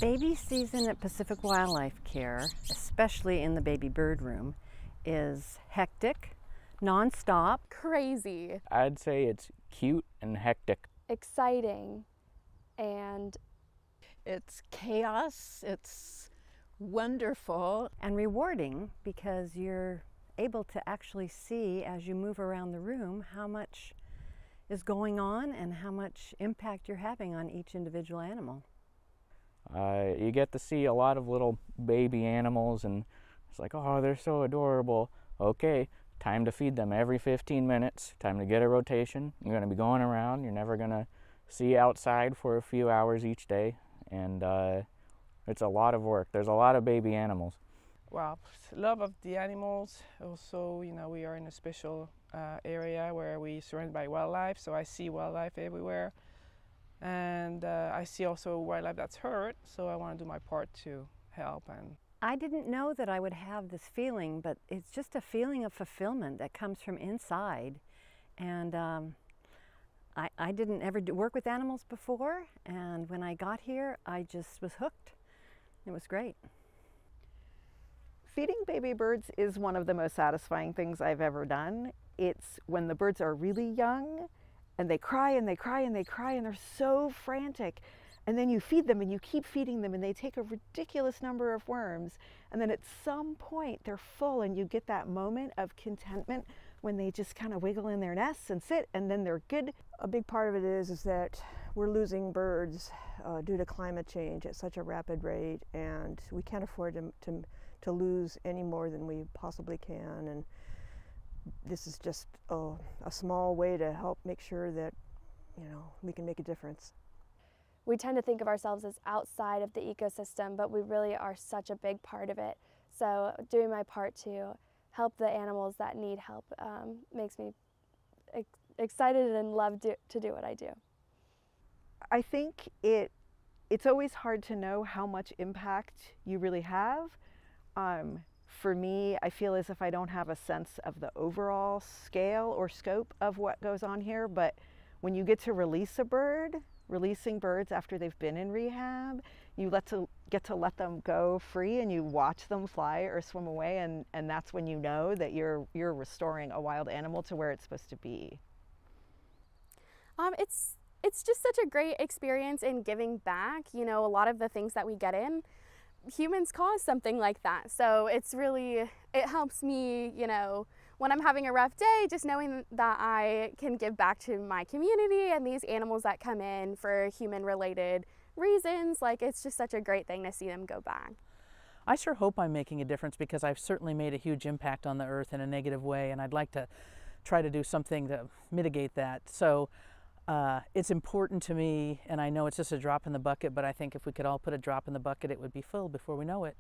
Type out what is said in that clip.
Baby season at Pacific Wildlife Care, especially in the baby bird room, is hectic, non-stop. Crazy. I'd say it's cute and hectic. Exciting. And it's chaos, it's wonderful. And rewarding because you're able to actually see as you move around the room how much is going on and how much impact you're having on each individual animal. You get to see a lot of little baby animals and it's like, oh, they're so adorable. Okay, time to feed them every 15 minutes, time to get a rotation. You're going to be going around, you're never going to see outside for a few hours each day, and it's a lot of work. There's a lot of baby animals. Well, love of the animals. Also, we are in a special area where we're surrounded by wildlife, so I see wildlife everywhere. And I see also wildlife that's hurt, so I want to do my part to help. And I didn't know that I would have this feeling, but it's just a feeling of fulfillment that comes from inside. And I didn't ever work with animals before, and when I got here, I just was hooked. It was great. Feeding baby birds is one of the most satisfying things I've ever done. It's when the birds are really young and they cry and they cry and they cry and they're so frantic. And then you feed them and you keep feeding them and they take a ridiculous number of worms. And then at some point they're full and you get that moment of contentment when they just kind of wiggle in their nests and sit and then they're good. A big part of it is that we're losing birds due to climate change at such a rapid rate, and we can't afford to lose any more than we possibly can. And this is just a small way to help make sure that, we can make a difference. we tend to think of ourselves as outside of the ecosystem, but we really are such a big part of it. So doing my part to help the animals that need help makes me excited and love to do what I do. I think it's always hard to know how much impact you really have. For me, I feel as if I don't have a sense of the overall scale or scope of what goes on here, but when you get to release a bird, releasing birds after they've been in rehab, you get to let them go free and you watch them fly or swim away, and that's when you know that you're restoring a wild animal to where it's supposed to be. It's just such a great experience in giving back. A lot of the things that we get in, humans cause something like that. So it helps me, when I'm having a rough day, just knowing that I can give back to my community and these animals that come in for human-related reasons. It's just such a great thing to see them go back. I sure hope I'm making a difference, because I've certainly made a huge impact on the earth in a negative way, and I'd like to try to do something to mitigate that. So it's important to me, and I know it's just a drop in the bucket, but I think if we could all put a drop in the bucket, it would be filled before we know it.